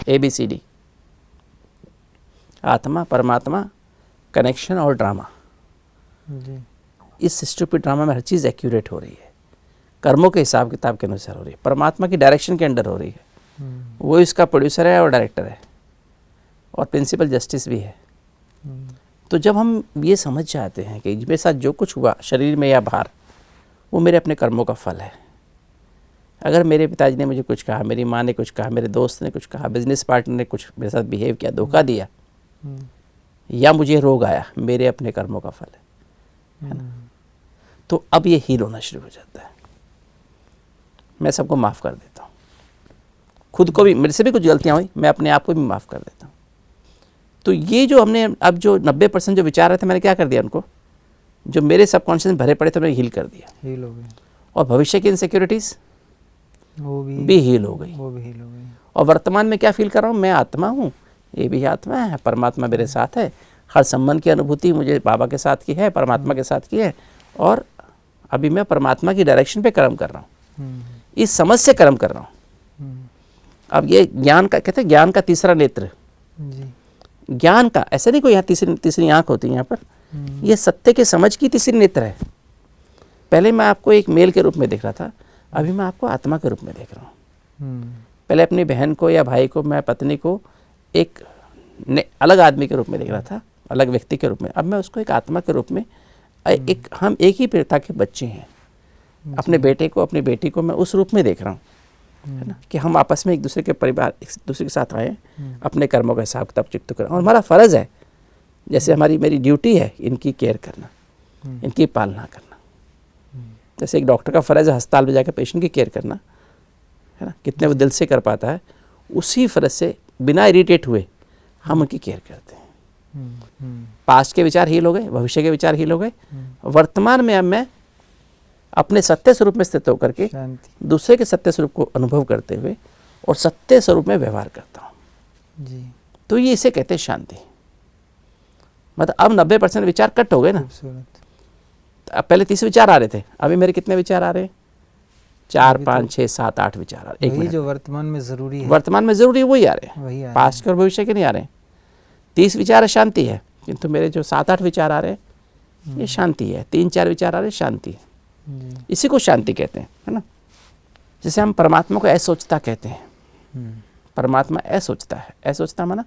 ABCD, आत्मा, परमात्मा, connection और ड्रामा। जी। इस स्टूपिड ड्रामा में हर चीज़ एक्यूरेट हो रही है, कर्मों के हिसाब किताब के अनुसार हो रही है, परमात्मा की डायरेक्शन के अंडर हो रही है। वो इसका प्रोड्यूसर है और डायरेक्टर है और प्रिंसिपल जस्टिस भी है। तो जब हम ये समझ जाते हैं कि मेरे साथ जो कुछ हुआ शरीर में या बाहर, वो मेरे अपने कर्मों का फल है। अगर मेरे पिताजी ने मुझे कुछ कहा, मेरी माँ ने कुछ कहा, मेरे दोस्त ने कुछ कहा, बिजनेस पार्टनर ने कुछ मेरे साथ बिहेव किया, धोखा दिया, या मुझे रोग आया, मेरे अपने कर्मों का फल है ना। तो अब ये हील होना शुरू हो जाता है। मैं सबको माफ़ कर देता हूँ, खुद को भी, मेरे से भी कुछ गलतियाँ हुई, मैं अपने आप को भी माफ़ कर देता हूँ। तो ये जो हमने अब जो 90% जो विचार रहे थे, मैंने क्या कर दिया उनको, जो मेरे सबकॉन्शियस में भरे पड़े थे, मैंने हील कर दिया। हील हो गए। और भविष्य की इनसिक्योरिटीज़ वो भी हील हो गई। वो भी हील हो गई। और वर्तमान में क्या फील कर रहा हूँ, मैं आत्मा हूँ, ये भी आत्मा है, परमात्मा मेरे साथ है, हर संबंध की अनुभूति मुझे बाबा के साथ की है, परमात्मा के साथ की है, और अभी मैं परमात्मा की डायरेक्शन पे कर्म कर रहा हूँ, इस समझ से कर्म कर रहा हूँ। अब ये ज्ञान का, कहते हैं ज्ञान का तीसरा नेत्र। ज्ञान का ऐसे नहीं कोई यहाँ तीसरी आँख होती है यहाँ पर, ये सत्य के समझ की तीसरी नेत्र है। पहले मैं आपको एक मेल के रूप में देख रहा था, अभी मैं आपको आत्मा के रूप में देख रहा हूँ। पहले अपनी बहन को या भाई को, मैं पत्नी को एक अलग आदमी के रूप में देख रहा था, अलग व्यक्ति के रूप में। अब मैं उसको एक आत्मा के रूप में, एक हम एक ही पिता के बच्चे हैं। अपने बेटे को, अपनी बेटी को मैं उस रूप में देख रहा हूँ, है ना, कि हम आपस में एक दूसरे के परिवार, एक दूसरे के साथ आए, अपने कर्मों का हिसाब किताब चुकता करें। और हमारा फ़र्ज़ है, जैसे मेरी ड्यूटी है इनकी केयर करना, इनकी पालना करना। जैसे एक डॉक्टर का फ़र्ज़ है अस्पताल में जाकर पेशेंट की केयर करना, है ना, कितने वो दिल से कर पाता है, उसी फ़र्ज़ से बिना इरिटेट हुए हम उनकी केयर करते हैं। पास्ट के विचार हील हो गए, भविष्य के विचार हील हो गए, वर्तमान में अब मैं अपने सत्य स्वरूप में स्थित होकर के दूसरे के सत्य स्वरूप को अनुभव करते हुए और सत्य स्वरूप में व्यवहार करता हूँ जी। तो ये इसे कहते हैं शांति। मतलब अब 90% विचार कट हो गए ना। अब पहले 30 विचार आ रहे थे, अभी मेरे कितने विचार आ रहे हैं? 4, 5, 6, 7, 8 विचार आ रहे हैं। वही जो वर्तमान में जरूरी है, वर्तमान में जरूरी है वही आ रहे हैं, पास्ट के और भविष्य के नहीं आ रहे हैं। 30 विचार है शांति है, किंतु मेरे जो 7-8 विचार आ रहे हैं ये शांति है। 3-4 विचार आ रहे हैं शांति है, इसी को शांति कहते हैं, है ना। जैसे हम परमात्मा को असोचता कहते हैं, परमात्मा असोचता है। असोचता माना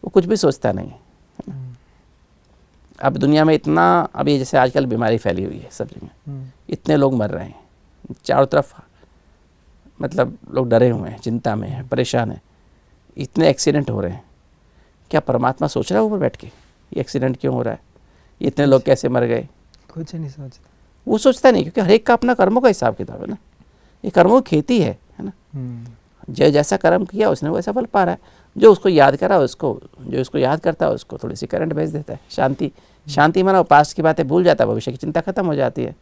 वो कुछ भी सोचता नहीं है ना। अब दुनिया में इतना, अभी जैसे आजकल बीमारी फैली हुई है सब जगह, इतने लोग मर रहे हैं, चारों तरफ मतलब लोग डरे हुए हैं, चिंता में हैं, परेशान हैं, इतने एक्सीडेंट हो रहे हैं। क्या परमात्मा सोच रहा है ऊपर बैठ के ये एक्सीडेंट क्यों हो रहा है, इतने लोग कैसे मर गए? कुछ नहीं सोचता, वो सोचता नहीं, क्योंकि हर एक का अपना कर्मों का हिसाब किताब है ना। ये कर्मों की खेती है ना। जो जैसा कर्म किया उसने वैसा फल पा रहा है। जो उसको याद करा उसको, जो उसको याद करता है उसको थोड़ी सी करंट भेज देता है। शांति माना पास्ट की बातें भूल जाता है, भविष्य की चिंता खत्म हो जाती है।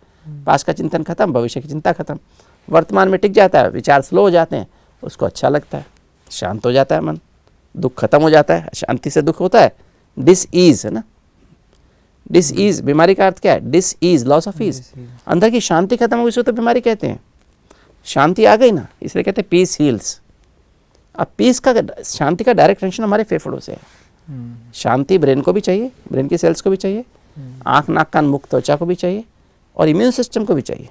पास्ट का चिंतन खत्म, भविष्य की चिंता खत्म, वर्तमान में टिक जाता है, विचार स्लो हो जाते हैं, उसको अच्छा लगता है, शांत हो जाता है मन, दुख खत्म हो जाता है। शांति से दुख होता है डिस ईज, है ना। डिस ईज, बीमारी का अर्थ क्या है? Disease, loss of ease. अंदर की शांति खत्म हो गई तो बीमारी कहते हैं। शांति आ गई ना, इसलिए कहते हैं पीस हील्स। अब पीस का, शांति का डायरेक्ट कनेक्शन हमारे फेफड़ों से है। शांति ब्रेन को भी चाहिए, ब्रेन की सेल्स को भी चाहिए, आँख नाक कान मुख त्वचा को भी चाहिए, और इम्यून सिस्टम को भी चाहिए।